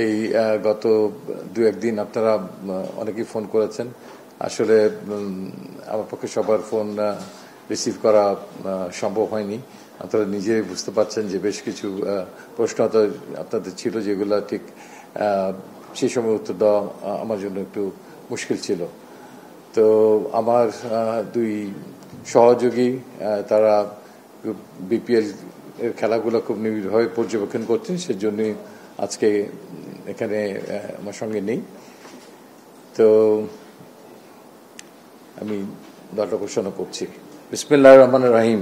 এই গত দু একদিন আপনারা অনেকেই ফোন করেছেন। আসলে আমার পক্ষে সবার ফোন রিসিভ করা সম্ভব হয়নি। আপনারা নিজেই বুঝতে পারছেন যে বেশ কিছু প্রশ্ন আপনাদের ছিল যেগুলো ঠিক সেই সময় উত্তর দেওয়া আমার জন্য একটু মুশকিল ছিল। তো আমার দুই সহযোগী তারা বিপিএল এর খেলাগুলো খুব নিবিড়ভাবে পর্যবেক্ষণ করছেন, সেজন্যই আজকে এখানে আমার সঙ্গে নেই। তো আমি দলটা ঘোষণা করছি। বিসমিল্লাহির রহমানির রহিম।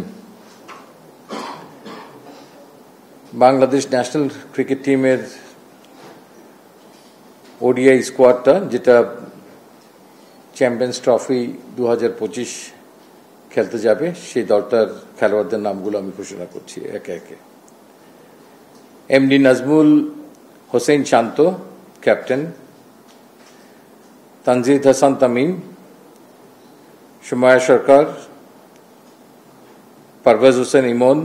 বাংলাদেশ ন্যাশনাল ক্রিকেট টিমের ওডিআই স্কোয়াডটা, যেটা চ্যাম্পিয়ন্স ট্রফি 2025 খেলতে যাবে, সেই দলটার খেলোয়াড়দের নামগুলো আমি ঘোষণা করছি একে একে। MD Najmul Hossain Shanto, captain. Tanzid Hasan Tamim, Sumaiya Sarkar, Parvez Hossain Emon,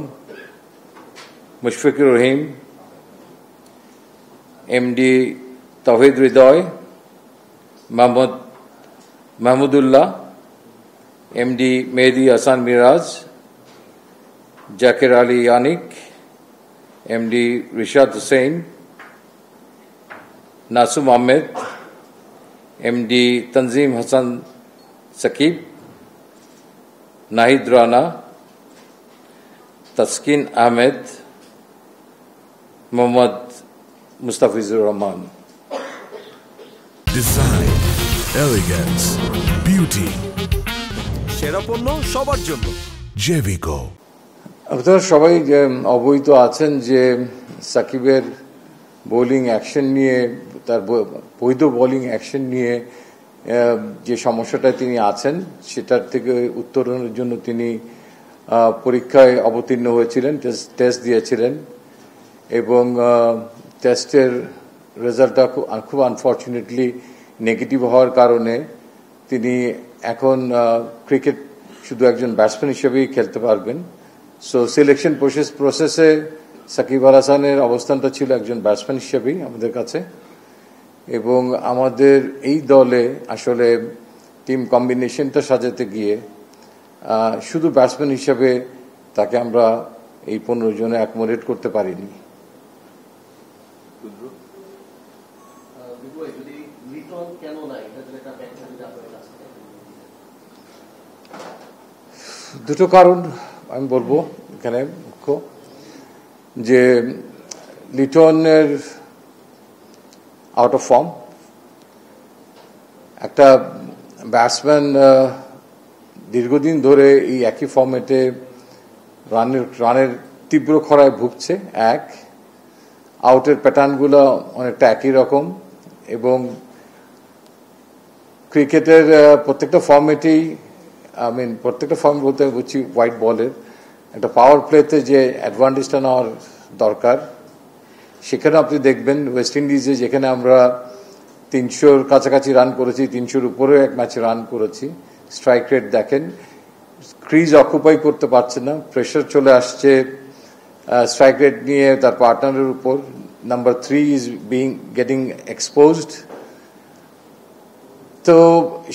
Mushfiqur Rahim, MD Towhid Hridoy, Mahmudullah, MD Mehedi Hasan Miraz, Jaker Ali Anik, MD Rishad Hossain, Nasum Ahmed, MD Tanzim Hasan Sakib, Nahid Rana, Taskin Ahmed, Mohammad Mustafizur Rahman. Design, elegance, beauty, সেরা পণ্য সবার জন্য জেভিকো। আপনারা সবাই অবহিত আছেন যে সাকিবের বোলিং অ্যাকশন নিয়ে, তার বৈধ বোলিং অ্যাকশন নিয়ে যে সমস্যাটা তিনি আছেন, সেটার থেকে উত্তরণের জন্য তিনি পরীক্ষায় অবতীর্ণ হয়েছিলেন, টেস্ট দিয়েছিলেন, এবং টেস্টের রেজাল্টটা খুব আনফর্চুনেটলি নেগেটিভ হওয়ার কারণে তিনি এখন ক্রিকেট শুধু একজন ব্যাটসম্যান হিসেবেই খেলতে পারবেন। সো সিলেকশন প্রসেসে সাকিব আল হাসানের অবস্থানটা ছিল একজন ব্যাটসম্যান হিসেবেই আমাদের কাছে, এবং আমাদের এই দলে আসলে টিম কম্বিনেশনটা সাজাতে গিয়ে শুধু ব্যাটসম্যান হিসেবে তাকে আমরা এই 15 জনে অ্যাকোমোডেট করতে পারিনি। দুটো কারণ আমি বলবো এখানে মুখ্য, যে লিটনের আউট অফ ফর্ম। একটা ব্যাটসম্যান দীর্ঘদিন ধরে এই একই ফর্মেটে রানের তীব্র খরায় ভুগছে, এক, আউটের প্যাটার্নগুলো অনেকটা একই রকম, এবং ক্রিকেটের প্রত্যেকটা ফর্মেটেই প্রত্যেকটা ফর্ম বলতে বুঝছি হোয়াইট বলের একটা পাওয়ার প্লেতে যে অ্যাডভান্টেজটা নেওয়ার দরকার, সেখানে আপনি দেখবেন ওয়েস্ট ইন্ডিজে যেখানে আমরা 300-র কাছাকাছি রান করেছি, 300-র উপরেও এক ম্যাচে রান করেছি, স্ট্রাইক রেট দেখেন, ক্রিজ অকুপাই করতে পারছে না, প্রেশার চলে আসছে স্ট্রাইক রেট নিয়ে তার পার্টনারের উপর। Number 3 is getting exposed. তো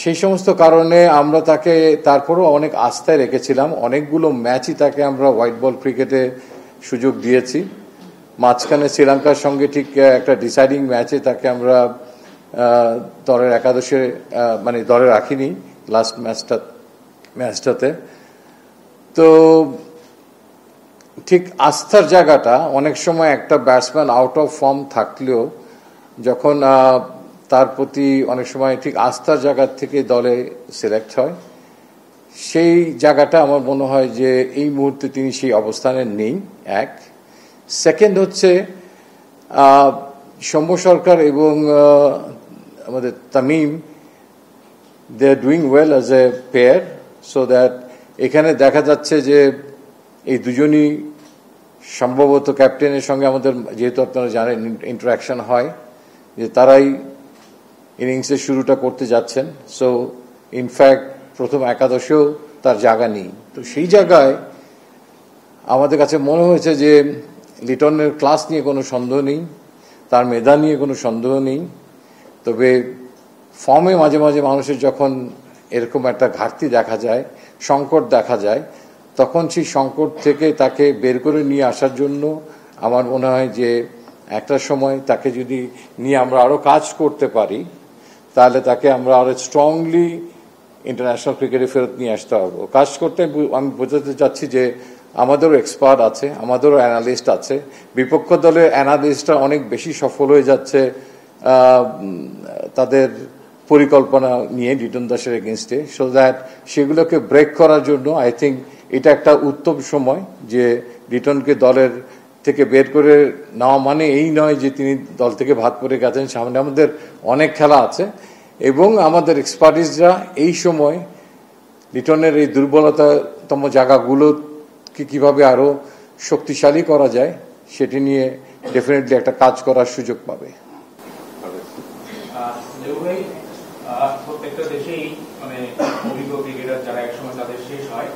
সেই সমস্ত কারণে আমরা তাকে তারপরও অনেক আস্থায় রেখেছিলাম, অনেকগুলো ম্যাচই তাকে আমরা হোয়াইট বল ক্রিকেটে সুযোগ দিয়েছি। মাঝখানে শ্রীলঙ্কার সঙ্গে ঠিক একটা ডিসাইডিং ম্যাচে তাকে আমরা দলের একাদশে দলে রাখিনি লাস্ট ম্যাচটাতে। তো ঠিক আস্থার জায়গাটা অনেক সময় একটা ব্যাটসম্যান আউট অফ ফর্ম থাকলেও যখন তার প্রতি অনেক সময় ঠিক আস্থার জায়গা থেকে দলে সিলেক্ট হয়, সেই জায়গাটা আমার মনে হয় যে এই মুহূর্তে তিনি সেই অবস্থানে নেই, এক। সেকেন্ড হচ্ছে সৌম্য সরকার এবং আমাদের Tamim, they are doing well as a pair, so that এখানে দেখা যাচ্ছে যে এই দুজনই সম্ভবত ক্যাপ্টেনের সঙ্গে আমাদের, যেহেতু আপনারা জানেন ইন্টারাকশন হয়, যে তারাই ইনিংসের শুরুটা করতে যাচ্ছেন। সো ইনফ্যাক্ট প্রথম একাদশেও তার জায়গা নেই। তো সেই জায়গায় আমাদের কাছে মনে হয়েছে যে লিটনের ক্লাস নিয়ে কোনো সন্দেহ নেই, তার মেধা নিয়ে কোনো সন্দেহ নেই, তবে ফর্মে মাঝে মাঝে মানুষের যখন এরকম একটা ঘাটতি দেখা যায়, সংকট দেখা যায়, তখন সেই সংকট থেকে তাকে বের করে নিয়ে আসার জন্য আমার মনে হয় যে একটা সময় তাকে যদি নিয়ে আমরা আরো কাজ করতে পারি, তাহলে তাকে আমরা আরো স্ট্রংলি ইন্টারন্যাশনাল ক্রিকেটে ফেরত নিয়ে আসতে পারবো। কাজ করতে আমি বোঝাতে চাচ্ছি যে আমাদেরও এক্সপার্ট আছে, আমাদেরও অ্যানালিস্ট আছে, বিপক্ষ দলের অ্যানালিস্টরা অনেক বেশি সফল হয়ে যাচ্ছে তাদের পরিকল্পনা নিয়ে লিটন দাসের এগেনস্টে, সো দ্যাট সেগুলোকে ব্রেক করার জন্য আই থিঙ্ক এটা একটা উত্তম সময় যে লিটনকে দলের থেকে বের করে নেওয়া মানে এই নয় যে তিনি দল থেকে ভাত পড়ে গেছেন, সামনে আমাদের অনেক খেলা আছে এবং আমাদের এক্সপার্টিসরা এই সময় লিটনের এই দুর্বলতাতম জায়গাগুলোকে কিভাবে আরো শক্তিশালী করা যায় সেটি নিয়ে ডেফিনেটলি একটা কাজ করার সুযোগ পাবে। প্রত্যেকটা দেশেই মানে অভিজ্ঞ ক্রিকেটার যারা একসময় তাদের শেষ হয়,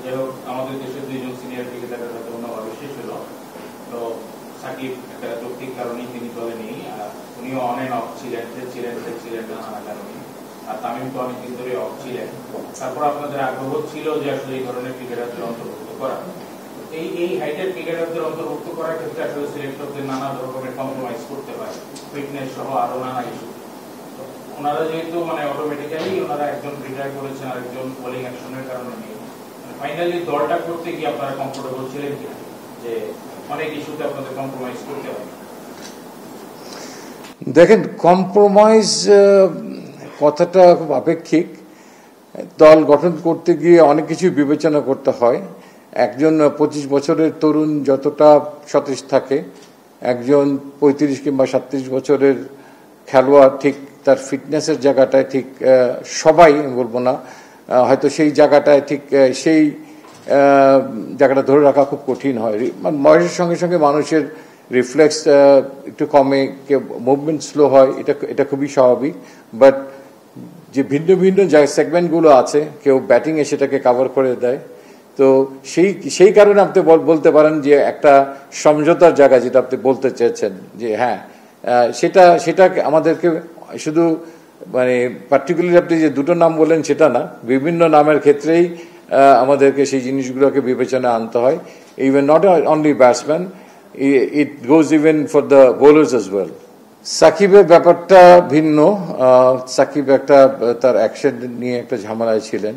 যাই হোক আমাদের দেশের দুইজন সিনিয়র ক্রিকেটারের হয়তো অন্যভাবে শেষ হলো। তো সাকিব একটা যৌক্তিক কারণেই তিনি দলে নেই, উনিও অন এন্ড অফ ছিলেন নানা কারণে, আর তামিম তো অনেকদিন ধরে অফ ছিলেন। তারপর আপনাদের আগ্রহ ছিল যে আসলে এই ধরনের ক্রিকেটারদের অন্তর্ভুক্ত করা, এই হাইটের ক্রিকেটারদের অন্তর্ভুক্ত করার ক্ষেত্রে আসলে সিলেক্টরদের নানা রকমের কম্প্রোমাইজ করতে পারে, ফিটনেস সহ আরো নানা ইস্যু। ওনারা যেহেতু মানে অটোমেটিক্যালি ওনারা একজন রিটায়ার করেছেন আর একজন বোলিং অ্যাকশনের কারণে নিয়ে ফাইনালি দলটা করতে গিয়ে আপনারা কমফোর্টেবল ছিলেন কিনা যে অনেক ইস্যুতে আপনাদের কম্প্রোমাইজ করতে হবে? দেখেন, কম্প্রোমাইজ কথাটা খুব আপেক্ষিক। দল গঠন করতে গিয়ে অনেক কিছু বিবেচনা করতে হয়। একজন 25 বছরের তরুণ যতটা সতেজ থাকে, একজন 35 কিংবা 37 বছরের খেলোয়াড় ঠিক তার ফিটনেসের জায়গাটায় ঠিক সবাই বলবো না, হয়তো সেই জায়গাটায় ঠিক সেই জায়গাটা ধরে রাখা খুব কঠিন হয়। বয়সের সঙ্গে সঙ্গে মানুষের রিফ্লেক্স একটু কমে, মুভমেন্ট স্লো হয়, এটা খুবই স্বাভাবিক। বাট যে ভিন্ন ভিন্ন সেগমেন্টগুলো আছে, কেউ ব্যাটিংয়ে সেটাকে কাভার করে দেয়, তো সেই কারণে আপনি বলতে পারেন যে একটা সমঝোতার জায়গা যেটা আপনি বলতে চেয়েছেন যে হ্যাঁ, সেটা আমাদেরকে শুধু মানে পার্টিকুলারলি আপনি যে দুটো নাম বললেন সেটা না, বিভিন্ন নামের ক্ষেত্রেই আমাদেরকে সেই জিনিসগুলোকে বিবেচনা আনতে হয়। Even not only batsman, it goes even for the bowlers as well. সাকিবের ব্যাপারটা ভিন্ন। সাকিব একটা তার অ্যাকশন নিয়ে একটা ঝামেলায় ছিলেন,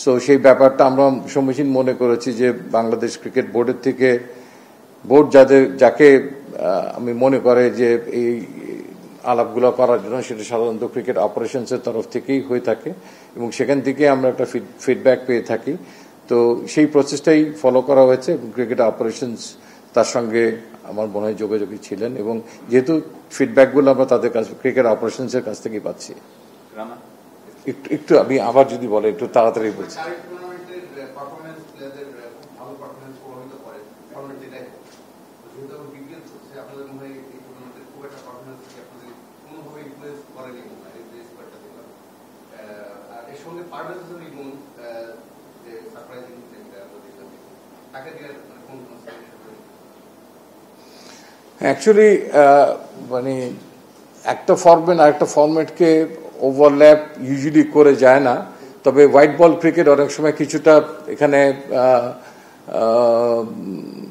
সো সেই ব্যাপারটা আমরা সমীচীন মনে করেছি যে বাংলাদেশ ক্রিকেট বোর্ডের থেকে, বোর্ড যাকে আমি মনে করে যে এই আলাপগুলো করার জন্য, সেটা সাধারণত ক্রিকেট অপারেশনসের তরফ থেকেই হয়ে থাকে এবং সেখান থেকে আমরা একটা ফিডব্যাক পেয়ে থাকি। তো সেই প্রসেসটাই ফলো করা হয়েছে এবং ক্রিকেট অপারেশনস তার সঙ্গে আমার মনে হয় যোগাযোগী ছিলেন এবং যেহেতু ফিডব্যাকগুলো আমরা তাদের কাছ, ক্রিকেট অপারেশনসের কাছ থেকেই পাচ্ছি। একটু আমি আবার যদি বলে একটু তাড়াতাড়ি বলছি। অ্যাকচুয়ালি মানে একটা ফরম্যাট আর একটা ফরম্যাটকে ওভারল্যাপ ইউজুয়ালি করে যায় না, তবে হোয়াইট বল ক্রিকেট অনেক সময় কিছুটা এখানে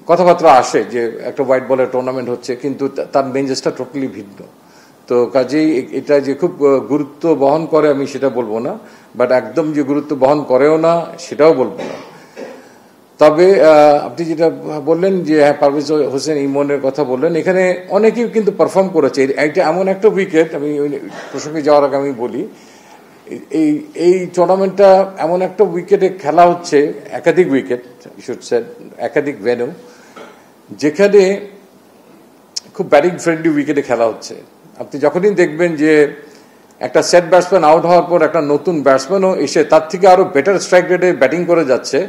কথাবার্তা আসে যে একটা হোয়াইট বলের টুর্নামেন্ট হচ্ছে, কিন্তু তার মেঞ্জেসটা টোটালি ভিন্ন। তো কাজেই এটা যে খুব গুরুত্ব বহন করে আমি সেটা বলবো না, বাট একদম যে গুরুত্ব বহন করেও না সেটাও বলবো না। তবে আপনি যেটা বললেন যে হ্যাঁ, পারভেজ হোসেন ইমনের কথা বললেন, এখানে অনেকেই কিন্তু পারফর্ম করেছে। এটা এমন একটা উইকেট, আমি প্রসঙ্গে যাওয়ার আগে আমি বলি, এই টুর্নামেন্টটা এমন একটা উইকেটে খেলা হচ্ছে, একাধিক উইকেট, একাধিক ভেন্যু, যেখানে খুব ব্যাটিং ফ্রেন্ডলি উইকেটে খেলা হচ্ছে। আপনি যখনই দেখবেন যে একটা সেট ব্যাটসম্যান আউট হওয়ার পর একটা নতুন ব্যাটসম্যানও এসে তার থেকে আরো বেটার স্ট্রাইক রেটে ব্যাটিং করে যাচ্ছে,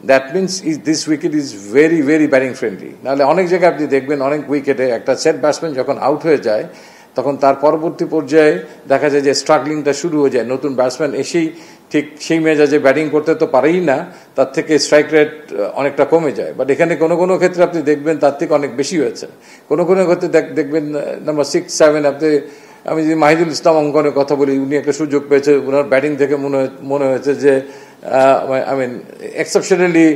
that means this wicket is very very batting friendly. নাহলে অনেক জায়গায় আপনি দেখবেন অনেক উইকেটে একটা সেট ব্যাটসম্যান যখন আউট হয়ে যায়, তখন তার পরবর্তী পর্যায়ে দেখা যায় যে স্ট্রাগলিংটা শুরু হয়ে যায়, নতুন ব্যাটসম্যান এসেই ঠিক সেই মেজাজে ব্যাটিং করতে তো পারেই না, তার থেকে স্ট্রাইক রেট অনেকটা কমে যায়। বাট এখানে কোনো কোনো ক্ষেত্রে আপনি দেখবেন তার থেকে অনেক বেশি হয়েছে, কোনো কোনো ক্ষেত্রে দেখবেন নাম্বার 6, 7 আপনি, আমি যদি মাহিদুল ইসলাম অঙ্কনের কথা বলি, উনি একটা সুযোগ পেয়েছে, ওনার ব্যাটিং থেকে মনে হয়েছে যে আই মিন এক্সেপশনালি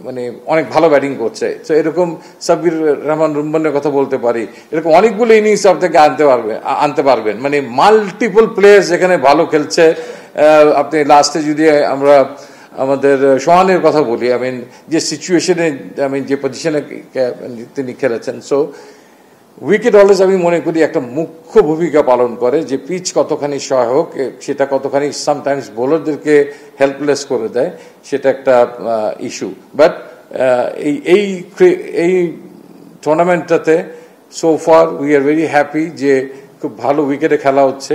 মানে অনেক ভালো ব্যাটিং করছে। তো এরকম সাব্বির রহমান রুম্বানের কথা বলতে পারি, এরকম অনেকগুলো ইনিংস আপনাকে আনতে পারবেন, মানে মাল্টিপল প্লেয়ার্স যেখানে ভালো খেলছে। আপনি লাস্টে যদি আমরা আমাদের সোহানের কথা বলি, আই মিন যে সিচুয়েশনে, আই মিন যে পজিশনে তিনি খেলেছেন, সো উইকেট অলওয়েজ আমি মনে করি একটা মুখ্য ভূমিকা পালন করে, যে পিচ কতখানি সহায়ক, সেটা কতখানি সামটাইমস বোলারদেরকে হেল্পলেস করে দেয়, সেটা একটা ইস্যু। বাট এই টুর্নামেন্টটাতে so far we are very happy যে খুব ভালো উইকেটে খেলা হচ্ছে,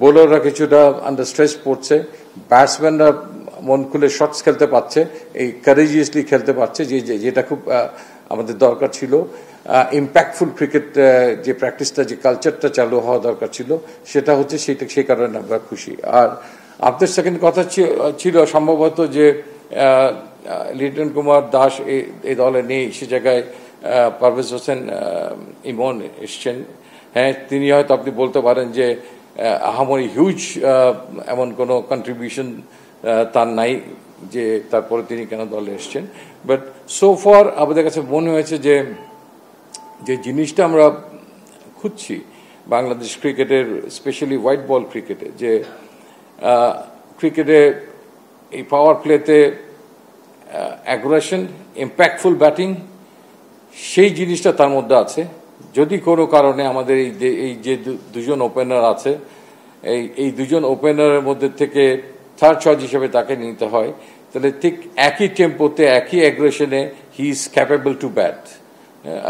বোলাররা কিছুটা আন্ডার স্ট্রেস পড়ছে, ব্যাটসম্যানরা মন খুলে শটস খেলতে পারছে, এই কারেজিয়াসলি খেলতে পারছে, যেটা খুব আমাদের দরকার ছিল। ইম্প্যাক্টফুল ক্রিকেট যে প্র্যাকটিসটা, যে কালচারটা চালু হওয়া দরকার ছিল, সেটা হচ্ছে, সেই কারণে আমরা খুশি। আর আপনার সেকেন্ড কথা ছিল সম্ভবত যে লিটন কুমার দাস এই দলে নেই, সে জায়গায় পারভেজ হোসেন ইমন এসছেন। হ্যাঁ, তিনি হয়তো আপনি বলতে পারেন যে আহামরি হিউজ এমন কোনো কন্ট্রিবিউশন তার নাই, যে তারপরে তিনি কেন দলে এসছেন। বাট সো ফার আমাদের কাছে মনে হয়েছে যে জিনিসটা আমরা খুঁজছি বাংলাদেশ ক্রিকেটের, স্পেশালি হোয়াইট বল ক্রিকেটে, যে ক্রিকেটে এই পাওয়ার প্লেতে অ্যাগ্রেশন, ইম্প্যাক্টফুল ব্যাটিং, সেই জিনিসটা তার মধ্যে আছে। যদি কোনো কারণে আমাদের এই যে দুজন ওপেনার আছে, এই দুজন ওপেনারের মধ্যে থেকে থার্ড চয়েস হিসেবে তাকে নিতে হয়, তাহলে ঠিক একই টেম্পোতে, একই অ্যাগ্রেশনে he is capable to bat,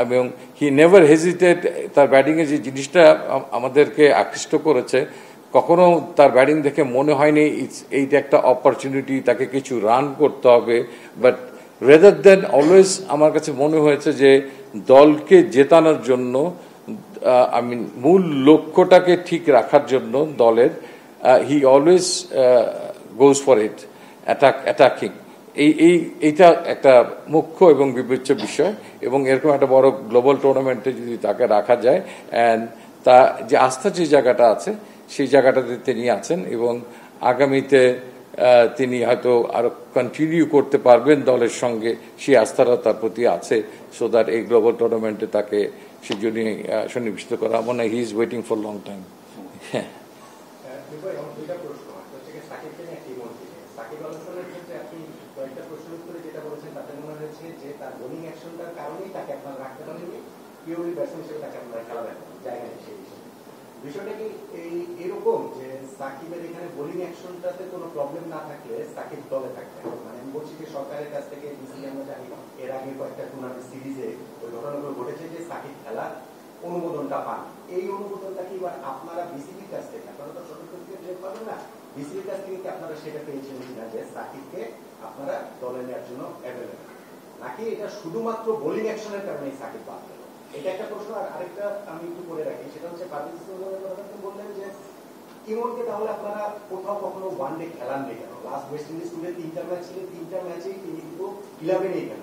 এবং হি নেভার হেজিটেট। তার ব্যাটিংয়ে যে জিনিসটা আমাদেরকে আকৃষ্ট করেছে, কখনো তার ব্যাটিং দেখে মনে হয়নি এইটা একটা অপরচুনিটি, তাকে কিছু রান করতে হবে। বাট রেদার দেন অলওয়েজ আমার কাছে মনে হয়েছে যে দলকে জেতানোর জন্য, আই মিন মূল লক্ষ্যটাকে ঠিক রাখার জন্য দলের, he always goes for it, attacking. এইটা একটা মুখ্য এবং বিবেচ্য বিষয়, এবং এরকম একটা বড় গ্লোবাল টুর্নামেন্টে যদি তাকে রাখা যায়, অ্যান্ড তা যে আস্থার যে জায়গাটা আছে, সেই জায়গাটাতে তিনি আছেন, এবং আগামীতে তিনি হয়তো আরো কন্টিনিউ করতে পারবেন দলের সঙ্গে, সেই আস্থাটা তার প্রতি আছে, সো দ্যাট এই গ্লোবাল টুর্নামেন্টে তাকে সেই জন্য সন্নিবেশিত করা মনে হয় he is waiting for long time. হ্যাঁ, বিষয়টা কি এরকম যে সাকিবের এখানে বোলিং অ্যাকশনটাতে কোনো প্রবলেম না থাকলে সাকিব দলে থাকবে? মানে আমি বলছি যে সরকারের কাছ থেকে আমরা জানি এর আগে কয়েকটা টুর্নামেন্ট সিরিজে ওই ঘটনাগুলো ঘটেছে যে সাকিব খেলার অনুমোদনটা পান, এই অনুমোদনটা কি এবার আপনারা বিসিবির কাছ থেকে, আপনারা তো সদস্যদের যে পাবেন না, বিসিবির কাছ থেকে কি আপনারা সেটা পেয়েছেন কিনা যে সাকিবকে আপনারা দলে নেওয়ার জন্য অ্যাভেলেবেল, নাকি এটা শুধুমাত্র বোলিং অ্যাকশনের কারণে সাকিব বাদ গেল? এটা একটা প্রশ্ন। আর আরেকটা আমি একটু করে রাখি, সেটা হচ্ছে পারভেজ হোসেন বললেন যে ইমনকে তাহলে আপনারা কোথাও কখনো ওয়ান ডে খেলান নেই কেন? লাস্ট ওয়েস্ট ইন্ডিজ টুরে 3টা ম্যাচ ছিল, 3টা ম্যাচেই তিনি কিন্তু 11-এ খেলেন।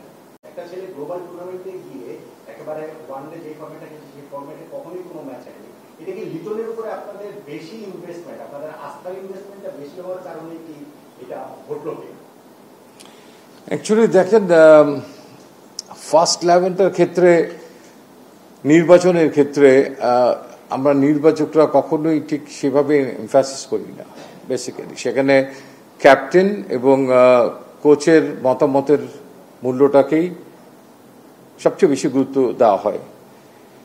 একটা ছেলে গ্লোবাল টুর্নামেন্টে গিয়ে একেবারে ওয়ান ডে যে ফর্মেটে খেলছে, সেই ফর্মেটে কখনোই কোনো ম্যাচ হয়নি। এটা কি লিটনের উপরে আপনাদের বেশি ইনভেস্টমেন্ট, আপনাদের আস্থার ইনভেস্টমেন্টটা বেশি হওয়ার কারণে কি এটা ঘটল কি? অ্যাকচুয়ালি দেখেন, ফার্স্ট 11টার ক্ষেত্রে, নির্বাচনের ক্ষেত্রে আমরা নির্বাচকরা কখনোই ঠিক সেভাবে এমফাসিস করি না। বেসিক্যালি সেখানে ক্যাপ্টেন এবং কোচের মতামতের মূল্যটাকেই সবচেয়ে বেশি গুরুত্ব দেওয়া হয়,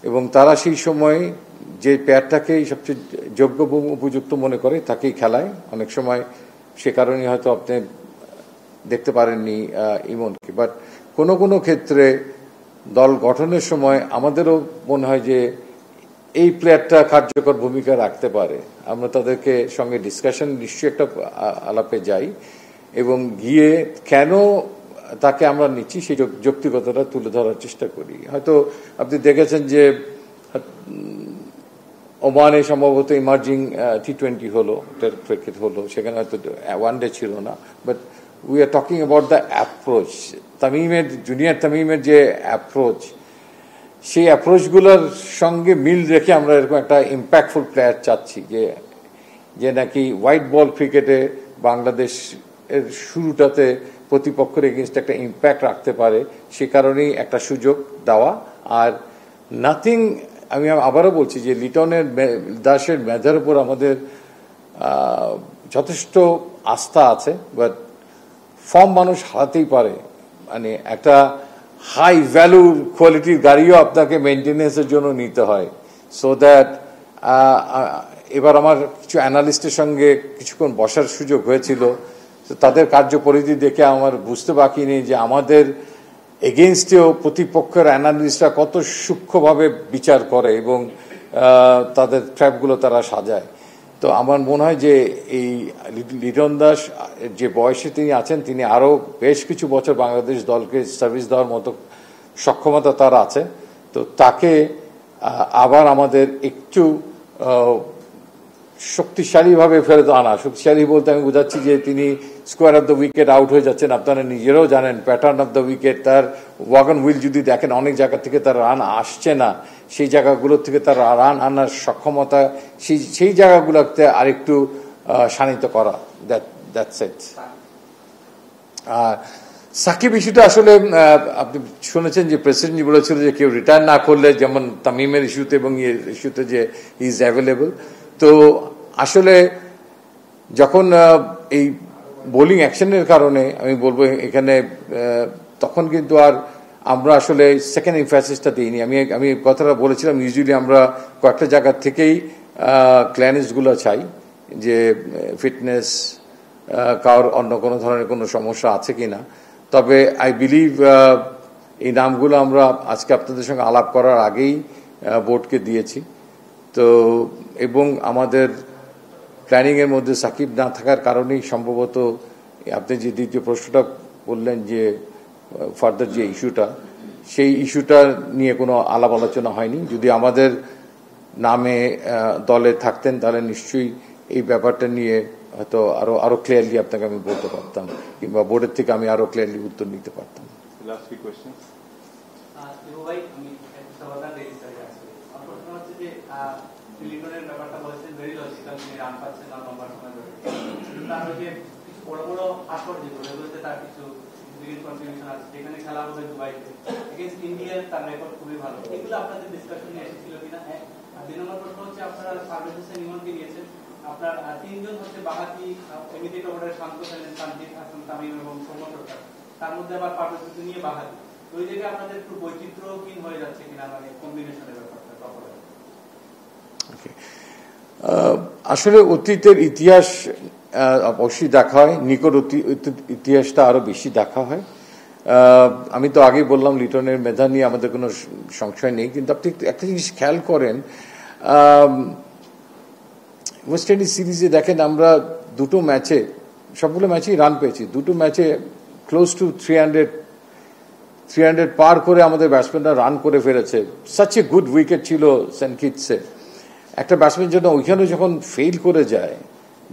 এবং তারা সেই সময় যে প্লেয়ারটাকেই সবচেয়ে যোগ্য এবং উপযুক্ত মনে করে তাকেই খেলায়। অনেক সময় সে কারণে হয়তো আপনি দেখতে পারেননি ইমনকে। বাট কোনো কোনো ক্ষেত্রে দল গঠনের সময় আমাদেরও মনে হয় যে এই প্লেয়ারটা কার্যকর ভূমিকা রাখতে পারে, আমরা তাদেরকে সঙ্গে ডিসকাশন নিশ্চয়ই একটা আলাপে যাই, এবং গিয়ে কেন তাকে আমরা নিচ্ছি সেই যৌক্তিকতাটা তুলে ধরার চেষ্টা করি। হয়তো আপনি দেখেছেন যে ওমানে সম্ভবত ইমার্জিং T20 হলো, ক্রিকেট হলো, সেখানে হয়তো ওয়ানডে ছিল না, but we are talking about the approach. Junior তামিমের যে অ্যাপ্রোচ, সেই অ্যাপ্রোচগুলোর সঙ্গে মিল রেখে আমরা এরকম একটা ইম্প্যাক্টফুল প্লেয়ার চাচ্ছি, যে নাকি হোয়াইট বল ক্রিকেটে বাংলাদেশ এর শুরুটাতে প্রতিপক্ষের এগেনস্ট একটা ইম্প্যাক্ট রাখতে পারে, সে কারণেই একটা সুযোগ দেওয়া। আর নাথিং, আমি আবারও বলছি যে লিটনের দাসের মেধার উপর আমাদের যথেষ্ট আস্থা আছে, বাট ফর্ম মানুষ হারাতেই পারে। মানে একটা হাই ভ্যালুর কোয়ালিটির গাড়িও আপনাকে মেনটেন্যান্সের জন্য নিতে হয়। সো দ্যাট এবার আমার কিছু অ্যানালিস্টের সঙ্গে কিছুক্ষণ বসার সুযোগ হয়েছিল, তো তাদের কার্যপরিধি দেখে আমার বুঝতে বাকি নেই যে আমাদের এগেনস্টেও প্রতিপক্ষের অ্যানালিস্টরা কত সূক্ষ্মভাবে বিচার করে এবং তাদের ট্র্যাপগুলো তারা সাজায়। তো আমার মনে হয় যে এই লিটন দাস যে বয়সে তিনি আছেন, তিনি আরো বেশ কিছু বছর বাংলাদেশ দলকে সার্ভিস দেওয়ার মতো সক্ষমতা তার আছে। তো তাকে আবার আমাদের একটু শক্তিশালীভাবে ফেরত আনা, শক্তিশালী বলতে আমি বোঝাচ্ছি যে তিনি square of the wicket out হয়ে যাচ্ছেন, আপনারা নিজেরাও জানেন প্যাটার্ন অফ দ্য উইকেট, তার ওয়াগন হুইল যদি দেখেন অনেক জায়গা থেকে তার রান আসছে না, সেই জায়গাগুলোর থেকে তার রান আনার সক্ষমতা, সেই জায়গাগুলোতে আরেকটু শানিত করা। That's it. আর সাকিব ইস্যুটা আসলে আপনি শুনেছেন যে প্রেসিডেন্ট বলেছিল যে কেউ রিটায়ার না করলে, যেমন তামিমের ইস্যুতে এবং ইস্যুতে যে ইজ অ্যাভেলেবল। তো আসলে যখন এই বোলিং অ্যাকশনের কারণে আমি বলবো এখানে, তখন কিন্তু আর আমরা আসলে সেকেন্ড এমফ্যাসিসটা দিইনি। আমি কথাটা বলেছিলাম, ইউজুয়ালি আমরা কয়েকটা জায়গা থেকেই ক্লিয়ারেন্সগুলো চাই, যে ফিটনেস, কারোর অন্য কোনো ধরনের কোনো সমস্যা আছে কিনা। তবে আই বিলিভ এই নামগুলো আমরা আজকে আপনাদের সঙ্গে আলাপ করার আগেই বোর্ডকে দিয়েছি। তো এবং আমাদের প্ল্যানিং এর মধ্যে সাকিব না থাকার কারণেই সম্ভবত আপনি যে দ্বিতীয় প্রশ্নটা বললেন যে ফার্দার যে ইস্যুটা, সেই ইস্যুটা নিয়ে কোনো আলাপ আলোচনা হয়নি। যদি আমাদের নামে দলে থাকতেন তাহলে নিশ্চয়ই এই ব্যাপারটা নিয়ে হয়তো আরো ক্লিয়ারলি আপনাকে আমি বলতে পারতাম, কিংবা বোর্ডের থেকে আমি আরো ক্লিয়ারলি উত্তর নিতে পারতাম। লিটনের ব্যাপারটা বলেছেন ভেরি লজিক্যাল, তিনি রান পাচ্ছেন না লম্বা সময় ধরে, তার ওই যে কিছু বড় বড় আসর যেগুলো, এগুলোতে তার কিছু সিগনিফিকেন্ট কন্ট্রিবিউশন আছে, যেখানে খেলা হবে দুবাইতে এগেইনস্ট ইন্ডিয়া, তার রেকর্ড খুবই ভালো। এগুলো আপনাদের ডিসকাশনে এসেছিল কিনা? আর 2 নম্বর প্রশ্ন হচ্ছে, আপনারা পারভেজ হোসেন ইমনকে নিয়েছেন, আপনার 3 জন হচ্ছে বাহাতি এমিটেড ওভারের শান্ত খেলেন, তানজিদ হাসান, তামিম এবং সৌম্য সরকার, তার মধ্যে আবার পারভেজ হোসেন নিয়ে বাহাতি। তো ওই জায়গায় আপনাদের একটু বৈচিত্র্যহীন হয়ে যাচ্ছে কিনা, মানে কম্বিনেশনের ব্যাপারটা? আসলে অতীতের ইতিহাস অবশ্যই দেখা হয়, নিকট ইতিহাসটা আরো বেশি দেখা হয়। আমি তো আগেই বললাম লিটনের মেধা নিয়ে আমাদের কোনো সংশয় নেই, কিন্তু আপনি একটা জিনিস খেয়াল করেন, ওয়েস্ট ইন্ডিজ সিরিজে দেখেন আমরা দুটো ম্যাচে, সবগুলো ম্যাচেই রান পেয়েছি, দুটো ম্যাচে ক্লোজ টু 300 পার করে আমাদের ব্যাটসম্যানরা রান করে ফেলেছে। সাচ এ গুড উইকেট ছিল সেনকিটসে। একটা ব্যাটসম্যান জন্য ওইখানে যখন ফেল করে যায়,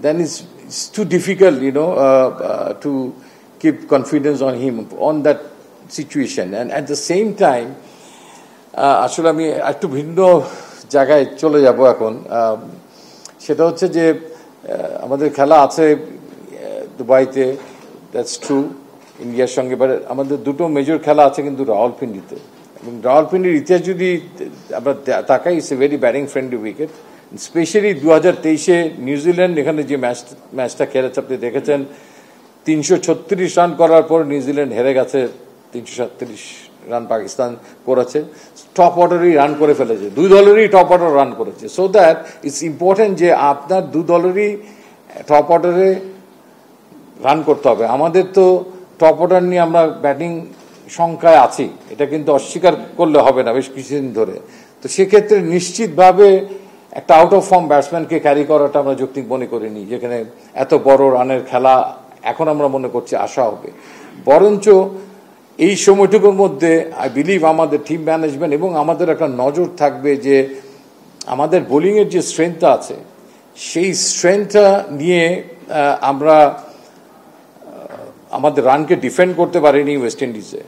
then it's too difficult to keep confidence on him on that situation. And at the same time আসলে আমি একটু ভিন্ন জায়গায় চলে যাব এখন। সেটা হচ্ছে যে আমাদের খেলা আছে দুবাইতে, দ্যাটস ট্রু, ইন্ডিয়ার সঙ্গে, বাট আমাদের দুটো মেজর খেলা আছে কিন্তু রাওয়ালপিন্ডিতে। এবং রাওয়ালপিন্ডির ইতিহাস যদি আমরা তাকাই, it's a very batting friendly wicket. Specially 2023-এ নিউজিল্যান্ড এখানে যে ম্যাচটা খেলেছে, আপনি দেখেছেন 336 রান করার পর নিউজিল্যান্ড হেরে গেছে, 337 রান পাকিস্তান করেছে, টপ অর্ডারই রান করে ফেলেছে, দুই দলেরই টপ অর্ডার রান করেছে। সো দ্যাট ইটস ইম্পর্টেন্ট যে আপনার দু দলেরই টপ অর্ডারে রান করতে হবে। আমাদের তো টপ অর্ডার নিয়ে আমরা ব্যাটিং সংখ্যায় আছি, এটা কিন্তু অস্বীকার করলে হবে না বেশ কিছুদিন ধরে। তো সেক্ষেত্রে নিশ্চিতভাবে একটা আউট অফ ফর্ম ব্যাটসম্যানকে ক্যারি করাটা আমরা যৌক্তিক মনে করিনি, যেখানে এত বড় রানের খেলা এখন আমরা মনে করছি আশা হবে। বরঞ্চ এই সময়টুকুর মধ্যে আই বিলিভ আমাদের টিম ম্যানেজমেন্ট এবং আমাদের একটা নজর থাকবে যে আমাদের বোলিংয়ের যে স্ট্রেংথটা আছে সেই স্ট্রেংথটা নিয়ে আমরা আমাদের রানকে ডিফেন্ড করতে পারিনি ওয়েস্ট ইন্ডিজে।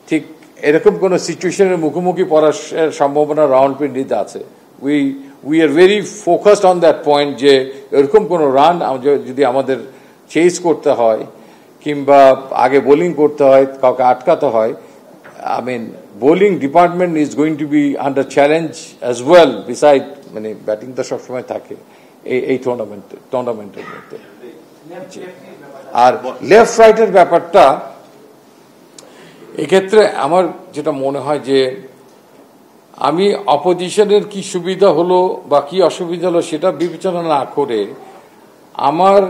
ঠিক এরকম কোন সিচুয়েশনের মুখোমুখি পড়ার সম্ভাবনা রাওয়ালপিন্ডিতে আছে। We are very focused on that point যে এরকম কোন রান যদি আমাদের চেজ করতে হয় কিংবা আগে বোলিং করতে হয়, কাউকে আটকাতে হয়, I mean bowling department is going to be under challenge as well beside, মানে ব্যাটিং তো সবসময় থাকে এই টুর্নামেন্টের মধ্যে। আর লেফট রাইটের ব্যাপারটা এক্ষেত্রে আমার যেটা মনে হয় যে আমি অপোজিশনের কি সুবিধা হলো বা কি অসুবিধা হলো সেটা বিবেচনা না করে আমার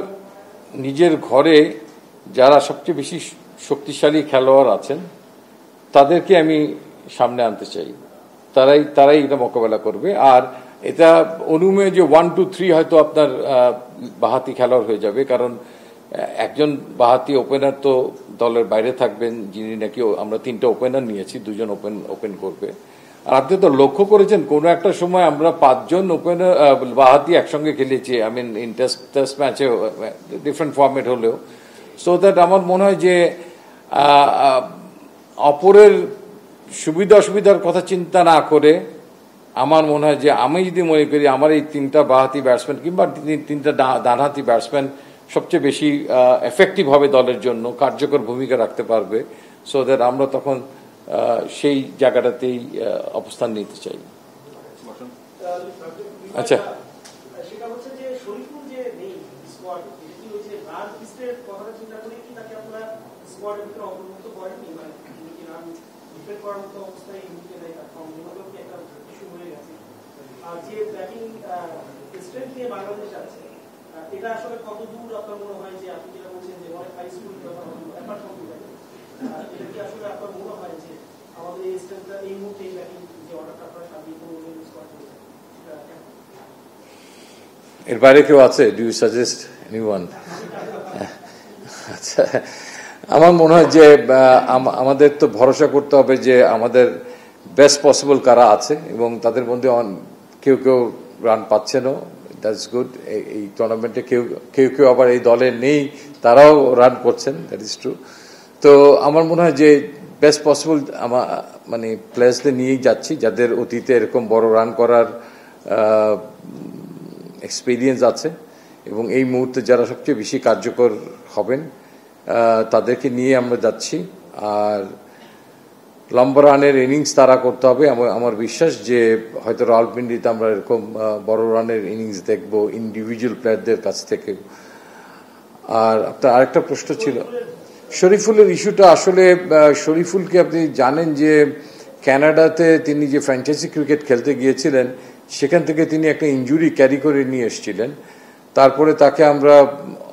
নিজের ঘরে যারা সবচেয়ে বেশি শক্তিশালী খেলোয়াড় আছেন তাদেরকে আমি সামনে আনতে চাই। তারাই এটা মোকাবেলা করবে। আর এটা অনুমেয় যে 1, 2, 3 হয়তো আপনার বাহাতি খেলোয়াড় হয়ে যাবে, কারণ একজন বাহাতি ওপেনার তো দলের বাইরে থাকবেন, যিনি নাকি আমরা 3টা ওপেনার নিয়েছি, 2জন ওপেন করবে। আর আপনি তো লক্ষ্য করেছেন কোন একটা সময় আমরা 5জন ওপেনার বাহাতি একসঙ্গে খেলেছি, আই মিন ইন টেস্ট ম্যাচে ডিফারেন্ট ফরম্যাট হলেও। সো দ্যাট আমার মনে হয় যে অপরের সুবিধা অসুবিধার কথা চিন্তা না করে আমার মনে হয় যে আমি যদি মনে করি আমার এই 3টা বাহাতি ব্যাটসম্যান কিংবা 3টা ডানহাতি ব্যাটসম্যান সবচেয়ে বেশি এফেক্টিভ হবে দলের জন্য, কার্যকর ভূমিকা রাখতে পারবে, সো দ্যাট আমরা তখন সেই জায়গাটাতেই অবস্থান নিতে চাই। আচ্ছা, সেটা হচ্ছে যে শরীফুল যে নেই স্কোয়াডে, এটা কি হচ্ছে রান লিস্টের কথাটা চিন্তা করে কি তাকে আপনারা স্কোয়াডের ভিতরে অন্তর্ভুক্ত করেননি, মানে তিনি কি রান ডিফেন্ড করার মতো অবস্থায় ইন্ডিকে নেই, তার ফর্ম নিয়েও কি একটা ইস্যু হয়ে গেছে। আর যে ব্যাটিং স্ট্রেংথ নিয়ে বাংলাদেশ আছে, এটা আসলে কত দূর আপনার মনে হয় যে আপনি যেটা বলছেন যে অনেক হাই স্কুল কথা অ্যাপার্ট ফ্রম এটা কি আসলে আপনার মনে হয় যে আমাদের এই স্ট্রেংথটা এই মুহূর্তে এই ব্যাটিং যে অর্ডারটা আপনারা সাজিয়ে করবেন স্কোয়াড করবেন, এর বাইরে কেউ আছে? Do you suggest anyone? আচ্ছা, আমার মনে হয় যে আমাদের তো ভরসা করতে হবে যে আমাদের বেস্ট পসিবল কারা আছে এবং তাদের মধ্যে কেউ রান পাচ্ছেনও, দ্যাটস গুড। এই টুর্নামেন্টে কেউ আবার এই দলে নেই, তারাও রান করছেন, দ্যাট ইজ ট্রু। তো আমার মনে হয় যে বেস্ট পসিবল মানে প্লেয়ার্সদের নিয়েই যাচ্ছি যাদের অতীতে এরকম বড় রান করার এক্সপিরিয়েন্স আছে এবং এই মুহূর্তে যারা সবচেয়ে বেশি কার্যকর হবেন তাদেরকে নিয়ে আমরা যাচ্ছি। আর লম্বা রানের ইনিংস তারা করতে হবে। আমার বিশ্বাস যে হয়তো রাওয়ালপিন্ডিতে আমরা এরকম বড় রানের ইনিংস দেখব ইন্ডিভিজুয়াল প্লেয়ারদের কাছ থেকে। আর আপনার আরেকটা প্রশ্ন ছিল শরীফুলের ইস্যুটা। আসলে শরীফুলকে আপনি জানেন যে কানাডাতে তিনি যে ফ্র্যাঞ্চাইজি ক্রিকেট খেলতে গিয়েছিলেন সেখান থেকে তিনি একটা ইনজুরি ক্যারি করে নিয়ে এসেছিলেন। তারপরে তাকে আমরা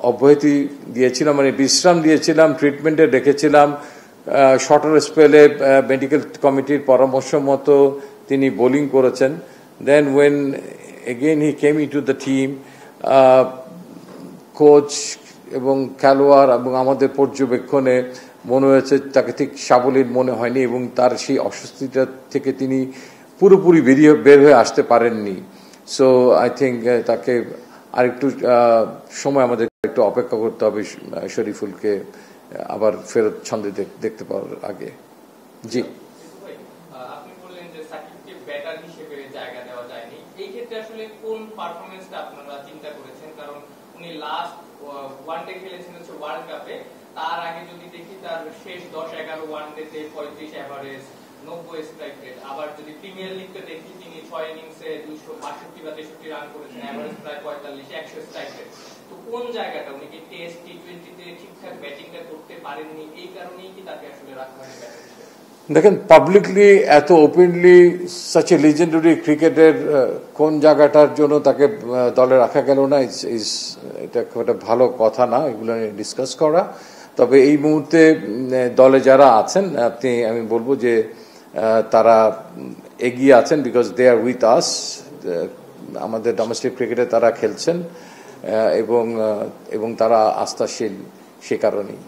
অব্যাহতি দিয়েছিলাম, মানে বিশ্রাম দিয়েছিলাম, ট্রিটমেন্টে রেখেছিলাম। শর্টার স্পেলে মেডিকেল কমিটির পরামর্শ মতো তিনি বোলিং করেছেন। Then when again he came into the team, coach এবং খেলোয়াড় এবং আমাদের পর্যবেক্ষণে মনে হয়েছে তাকে ঠিক সাবলীল মনে হয়নি এবং তার সেই অস্বস্তিটা থেকে তিনি পুরোপুরি বের হয়ে আসতে পারেননি। সো আই থিঙ্ক তাকে আরেকটু সময় আমাদের একটু অপেক্ষা করতে হবে শরীফুলকে আবার ফেরত ছন্দে দেখতে পাওয়ার আগে। জি, আপনি বললেন যে সাকিবকে ব্যাটার হিসেবে জায়গা দেওয়া যায়নি, এই ক্ষেত্রে আসলে কোন পারফরমেন্সটা আপনারা চিন্তা করেছেন? কারণ উনি লাস্ট ওয়ানডে খেলেছেন হচ্ছে ওয়ার্ল্ড কাপে, তার আগে যদি দেখি তার শেষ 10-11 ওয়ানডেতে 35 এভারেজ, 90 স্ট্রাইক রেট। আবার যদি প্রিমিয়ার লিগকে দেখি তিনি 6 ইনিংসে 262 বা 63 রান করেছেন, এভারেজ প্রায় 45, 100 স্ট্রাইক রেট। তো কোন জায়গাটা উনি কি টেস্ট টি20তে ঠিকঠাক ব্যাটিংটা করতে পারেননি, এই কারণেই কি তাকে আসলে রাখা হয়নি ব্যাটার হিসেবে? দেখেন, পাবলিকলি এত ওপেনলি সাচ এ লিজেন্ডারি ক্রিকেটের কোন জায়গাটার জন্য তাকে দলে রাখা গেল না, এটা খুব একটা ভালো কথা না এগুলো ডিসকাস করা। তবে এই মুহূর্তে দলে যারা আছেন আমি বলবো যে তারা এগিয়ে আছেন, because they R with us. আমাদের ডোমেস্টিক ক্রিকেটে তারা খেলছেন এবং তারা আস্থাশীল সে কারণেই।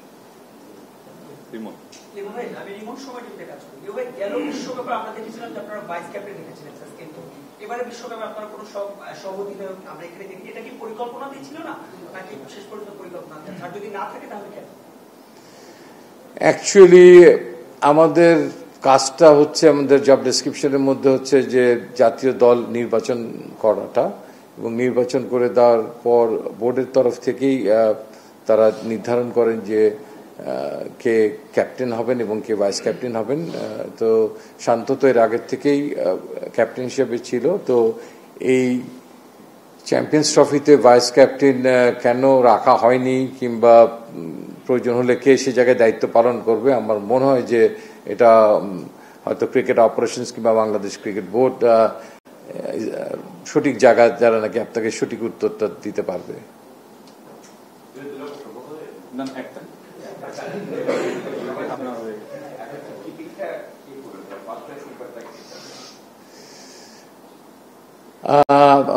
আমি রিমোট সময় টিমতে কাজ করি। এভাবে গেল বিশ্বকাপে আমরা দেখেছিলাম যে আপনারা ভাইস ক্যাপ্টেন রেখেছিলেন কিন্তু এবারে বিশ্বকাপে আপনারা কোনো সভাপতিত্ব আমরা এখানে দেখি, এটা কি পরিকল্পনাতেই ছিল না নাকি শেষ পর্যন্ত পরিকল্পনা আছে? আর যদি না থাকে তাহলে কেন? অ্যাকচুয়ালি আমাদের কাজটা হচ্ছে, আমাদের জব ডেসক্রিপশনের মধ্যে হচ্ছে যে জাতীয় দল নির্বাচন করাটা, এবং নির্বাচন করে দেওয়ার পর বোর্ডের তরফ থেকেই তারা নির্ধারণ করেন যে কে ক্যাপ্টেন হবেন এবং কে ভাইস ক্যাপ্টেন হবেন। তো শান্ত তো এর আগের থেকেই ক্যাপ্টেন হিসেবে ছিল। তো এই চ্যাম্পিয়ন্স ট্রফিতে ভাইস ক্যাপ্টেন কেন রাখা হয়নি কিংবা প্রয়োজন হলে কে সে জায়গায় দায়িত্ব পালন করবে, আমার মনে হয় যে এটা হয়তো ক্রিকেট অপারেশনস কিংবা বাংলাদেশ ক্রিকেট বোর্ড সঠিক জায়গা যারা নাকি আপনাকে সঠিক উত্তরটা দিতে পারবে।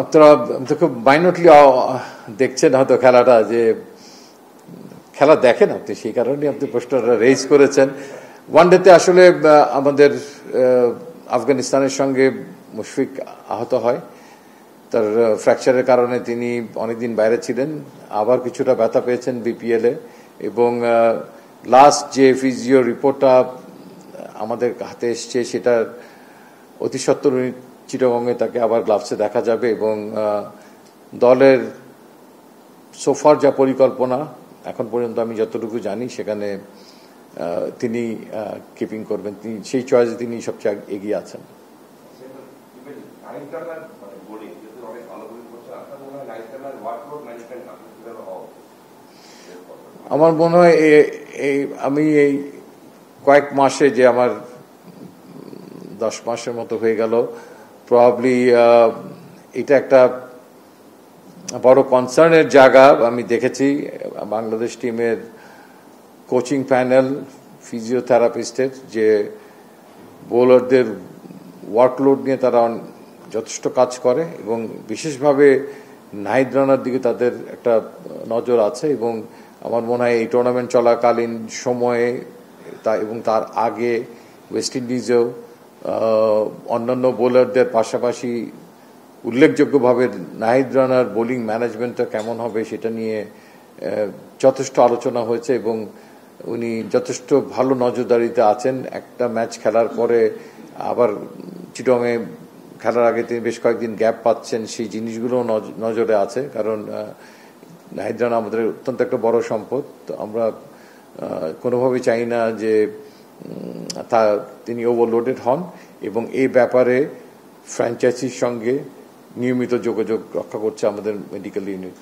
আপনারা খুব মাইনরলি দেখছেন হয়তো খেলাটা, যে খেলা দেখেন আপনি, সেই কারণে আপনি প্রশ্নটা রেজ করেছেন। ওয়ানডেতে আসলে আমাদের আফগানিস্তানের সঙ্গে মুশফিক আহত হয়, তার ফ্র্যাকচারের কারণে তিনি অনেকদিন বাইরে ছিলেন, আবার কিছুটা ব্যথা পেয়েছেন বিপিএল-এ, এবং লাস্ট যে ফিজিও রিপোর্টটা আমাদের হাতে এসছে সেটার অতি সত্বর চিটাগংয়ে তাকে আবার গ্লাভসে দেখা যাবে, এবং দলের সোফার যা পরিকল্পনা এখন পর্যন্ত আমি যতটুকু জানি সেখানে তিনি কিপিং করবেন, তিনি সেই চয়েসে তিনি সবচেয়ে এগিয়ে আছেন। আমার মনে হয় আমি এই কয়েক মাসে, যে আমার 10 মাসের মতো হয়ে গেল, প্রবাবলি এটা একটা বড় কনসার্নের জায়গা আমি দেখেছি। বাংলাদেশ টিমের কোচিং প্যানেল, ফিজিওথেরাপিস্টের, যে বোলারদের ওয়ার্কলোড নিয়ে তারা যথেষ্ট কাজ করে, এবং বিশেষভাবে নাহিদ রানার দিকে তাদের একটা নজর আছে, এবং আমার মনে হয় এই টুর্নামেন্ট চলাকালীন সময়ে এবং তার আগে ওয়েস্ট ইন্ডিজেও অন্যান্য বোলারদের পাশাপাশি উল্লেখযোগ্যভাবে নাহিদ রানার বোলিং ম্যানেজমেন্টটা কেমন হবে সেটা নিয়ে যথেষ্ট আলোচনা হয়েছে, এবং উনি যথেষ্ট ভালো নজরদারিতে আছেন। একটা ম্যাচ খেলার পরে আবার চিটংয়ে খেলার আগে তিনি বেশ কয়েকদিন গ্যাপ পাচ্ছেন, সেই জিনিসগুলো নজরে আছে, কারণ নাহিদ রানা আমাদের অত্যন্ত একটা বড় সম্পদ। তো আমরা কোনোভাবেই চাই না যে তিনি ওভারলোডেড হন, এবং এই ব্যাপারে ফ্র্যাঞ্চাইজির সঙ্গে নিয়মিত যোগাযোগ রক্ষা করছে আমাদের মেডিকেল ইউনিট।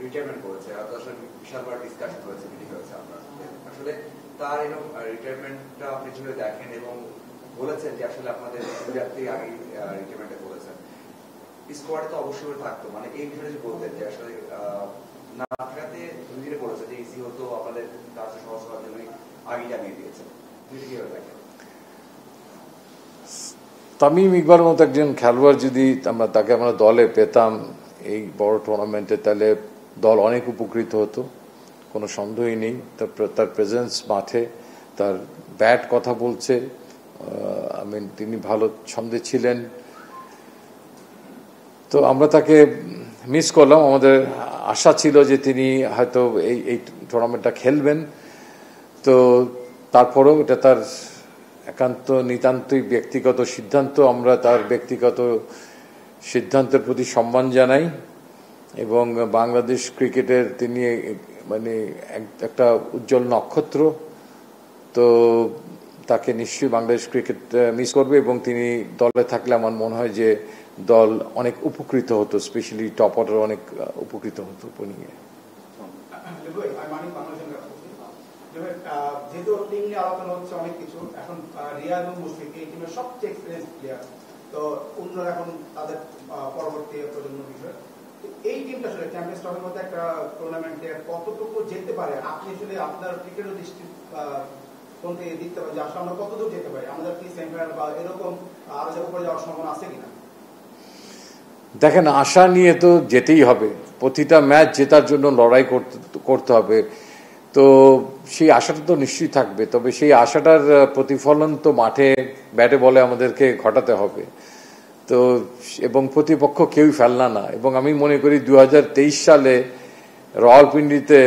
রিটায়ারমেন্ট করেছে, বিশালবার ডিসকাশন হয়েছে, মিটিং হয়েছে, আসলে তার এরকম রিটায়ারমেন্টটা আপনি যেভাবে দেখেন এবং বলেছেন যে আসলে আপনাদের আগে রিটায়ারমেন্টে বলেছেন, স্কোয়াডে তো অবশ্যই থাকতো, মানে এই বিষয়ে যে বলতেন যে আসলে না থাকাতে দুদিনে বলেছে যে ইসি হতো আপনাদের কাজ সহজ করার জন্যই আগে জানিয়ে দিয়েছেন, কিভাবে দেখেন? তামিম ইকবালের মতো একজন খেলোয়াড় যদি তাকে আমরা দলে পেতাম এই বড় টুর্নামেন্টে, তাহলে দল অনেক উপকৃত হতো, কোনো সন্দেহই নেই। তার প্রেজেন্স মাঠে, তার ব্যাট কথা বলছে, তিনি ভালো ছন্দে ছিলেন। তো আমরা তাকে মিস করলাম। আমাদের আশা ছিল যে তিনি হয়তো এই টুর্নামেন্টটা খেলবেন। তো তারপরেও এটা তার একান্ত নিতান্তই ব্যক্তিগত সিদ্ধান্ত। আমরা তার ব্যক্তিগত সিদ্ধান্তের প্রতি সম্মান জানাই, এবং বাংলাদেশ ক্রিকেটের তিনি মানে একটা উজ্জ্বল নক্ষত্র। তো তাকে নিশ্চয়ই বাংলাদেশ ক্রিকেট মিস করবে, এবং তিনি দলে থাকলে আমার মনে হয় যে দল অনেক উপকৃত হতো, স্পেশালি টপ অর্ডার অনেক উপকৃত হতো নিয়ে। যেহেতু টিম নিয়ে আলোচনা হচ্ছে অনেক কিছু, এখন রিয়াদ এবং মুশফিক এই টিমের সবচেয়ে এক্সপিরিয়েন্স প্লেয়ার, তো অন্যরা এখন তাদের পরবর্তী প্রজন্ম বিষয়। এই টিমটা আসলে চ্যাম্পিয়ন্স ট্রফির মধ্যে একটা টুর্নামেন্টে কতটুকু যেতে পারে, আপনি আসলে আপনার ক্রিকেটের দৃষ্টি কোন থেকে দেখতে পারেন যে আসলে আমরা কতদূর যেতে পারি, আমাদের কি সেমিফাইনাল বা এরকম আরো উপরে যাওয়ার সম্ভাবনা আছে কিনা? দেখেন, আশা নিয়ে তো যেতেই হবে। প্রতিটা ম্যাচ জেতার জন্য লড়াই করতে হবে, তো সেই আশাটা তো নিশ্চয়ই থাকবে। তবে সেই আশাটার প্রতিফলন তো মাঠে ব্যাটে বলে আমাদেরকে ঘটাতে হবে। তো এবং প্রতিপক্ষ কেউই ফেলনা না। এবং আমি মনে করি 2023 সালে রাওয়ালপিন্ডিতে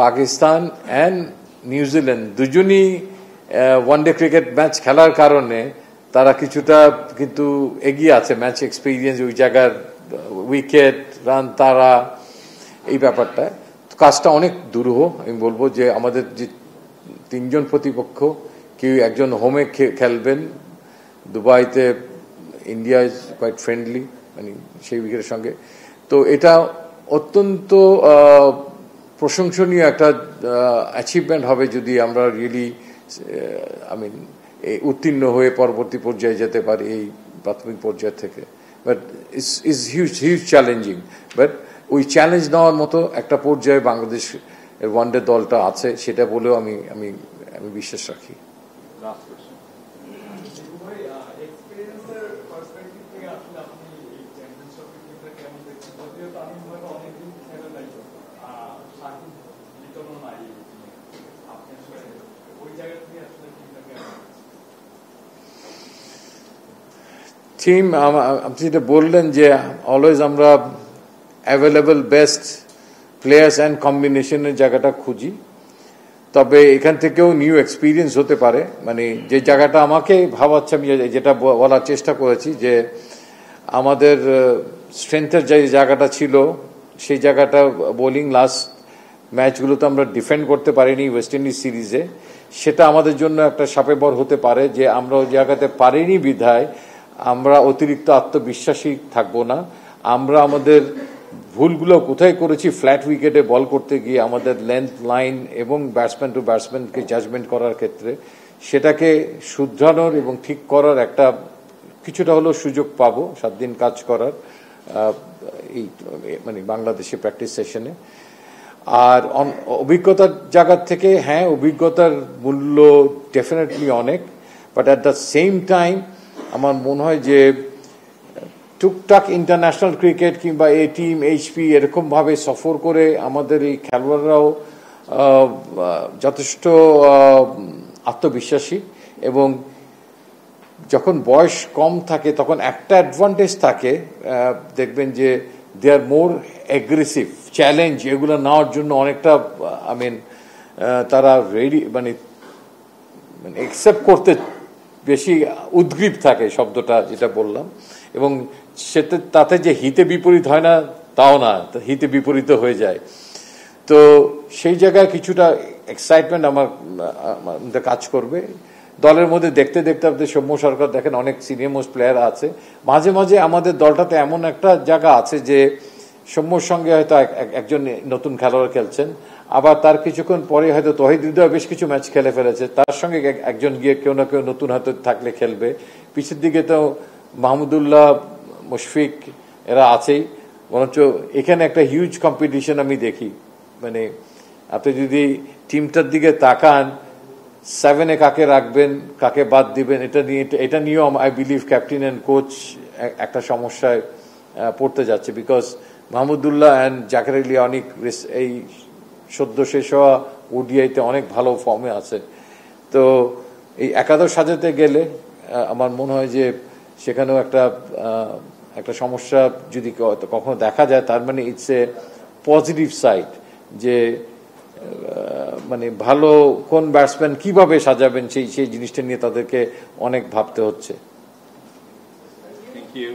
পাকিস্তান অ্যান্ড নিউজিল্যান্ড দুজনই ওয়ানডে ক্রিকেট ম্যাচ খেলার কারণে তারা কিছুটা কিন্তু এগিয়ে আছে ম্যাচ এক্সপিরিয়েন্স, ওই জায়গার উইকেট রান তারা, এই ব্যাপারটা কাজটা অনেক দুরূহ। আমি বলবো যে আমাদের যে তিনজন প্রতিপক্ষ, কেউ একজন হোমে খেলবেন দুবাইতে, ইন্ডিয়া ইজ কোয়াইট ফ্রেন্ডলি মানে সেই উইকেটের সঙ্গে। তো এটা অত্যন্ত প্রশংসনীয় একটা অ্যাচিভমেন্ট হবে যদি আমরা রিয়েলি উত্তীর্ণ হয়ে পরবর্তী পর্যায়ে যেতে পারি এই প্রাথমিক পর্যায় থেকে। But is huge challenging, but ওই চ্যালেঞ্জ নেওয়ার মতো একটা পর্যায়ে বাংলাদেশ ওয়ানডে দলটা আছে, সেটা বলেও আমি আমি আমি বিশ্বাস রাখি। টিম আপনি যেটা বললেন যে অলওয়েজ আমরা অ্যাভেলেবল বেস্ট প্লেয়ার্স অ্যান্ড কম্বিনেশনের জায়গাটা খুঁজি, তবে এখান থেকেও নিউ এক্সপিরিয়েন্স হতে পারে। মানে যে জায়গাটা আমাকে ভাবাচ্ছে, আমি যেটা বলার চেষ্টা করেছি যে আমাদের স্ট্রেংথের যে জায়গাটা ছিল সেই জায়গাটা বোলিং লাস্ট ম্যাচগুলোতে আমরা ডিফেন্ড করতে পারিনি ওয়েস্ট ইন্ডিজ সিরিজে, সেটা আমাদের জন্য একটা শাপে বর হতে পারে যে আমরা ওই জায়গাতে পারিনি বিধায় আমরা অতিরিক্ত আত্মবিশ্বাসী থাকবো না। আমরা আমাদের ভুলগুলো কোথায় করেছি, ফ্ল্যাট উইকেটে বল করতে গিয়ে আমাদের লেন্থ লাইন এবং ব্যাটসম্যান টু ব্যাটসম্যানকে জাজমেন্ট করার ক্ষেত্রে সেটাকে শুধরানোর এবং ঠিক করার একটা কিছুটা হলেও সুযোগ পাবো 7 দিন কাজ করার এই মানে বাংলাদেশে প্র্যাকটিস সেশনে। আর অভিজ্ঞতার জায়গার থেকে হ্যাঁ, অভিজ্ঞতার মূল্য ডেফিনেটলি অনেক, but at the same time আমার মনে হয় যে টুকটাক ইন্টারন্যাশনাল ক্রিকেট কিংবা এ টিম এইচপি এরকম ভাবে সফর করে আমাদের এই খেলোয়াড়রাও যথেষ্ট আত্মবিশ্বাসী, এবং যখন বয়স কম থাকে তখন একটা অ্যাডভান্টেজ থাকে, দেখবেন যে দে আর মোর অ্যাগ্রেসিভ, চ্যালেঞ্জ এগুলো নেওয়ার জন্য অনেকটা তারা রেডি মানে অ্যাকসেপ্ট করতে বেশি উদ্গ্রীব থাকে, শব্দটা যেটা বললাম। এবং সেটা তাতে যে হিতে বিপরীত হয় না তাও না, হিতে বিপরীত হয়ে যায়। তো সেই জায়গায় কিছুটা এক্সাইটমেন্ট আমার কাজ করবে। দলের মধ্যে দেখতে দেখতে আপনাদের সৌম্য সরকার দেখেন অনেক সিনিয়র মোস্ট প্লেয়ার আছে, মাঝে মাঝে আমাদের দলটাতে এমন একটা জায়গা আছে যে সৌম্যর সঙ্গে হয়তো একজন নতুন খেলোয়াড় খেলছেন, আবার তার কিছুক্ষণ পরে হয়তো তহিদ হৃদয় বেশ কিছু ম্যাচ খেলে ফেলেছে, তার সঙ্গে একজন গিয়ে কেউ না কেউ নতুন হয়তো থাকলে খেলবে। পিছের দিকে তো মাহমুদুল্লাহ, মুশফিক এরা আছেই, বরঞ্চ এখানে একটা হিউজ কম্পিটিশন আমি দেখি। মানে আপনি যদি টিমটার দিকে তাকান, 7-এ কাকে রাখবেন কাকে বাদ দিবেন এটা নিয়েও I believe captain and coach একটা সমস্যায় পড়তে যাচ্ছে, বিকজ মাহমুদুল্লাহ অ্যান্ড জাকের আলী অনেক এই সদ্য শেষ হওয়া ওডিআইতে অনেক ভালো ফর্মে আছে। তো এই একাদশ সাজাতে গেলে আমার মনে হয় যে সেখানেও একটা সমস্যা যদি কখনো দেখা যায়, তার মানে ইটস এ পজিটিভ সাইড যে মানে ভালো কোন ব্যাটসম্যান কিভাবে সাজাবেন সেই জিনিসটা নিয়ে তাদেরকে অনেক ভাবতে হচ্ছে। Thank you.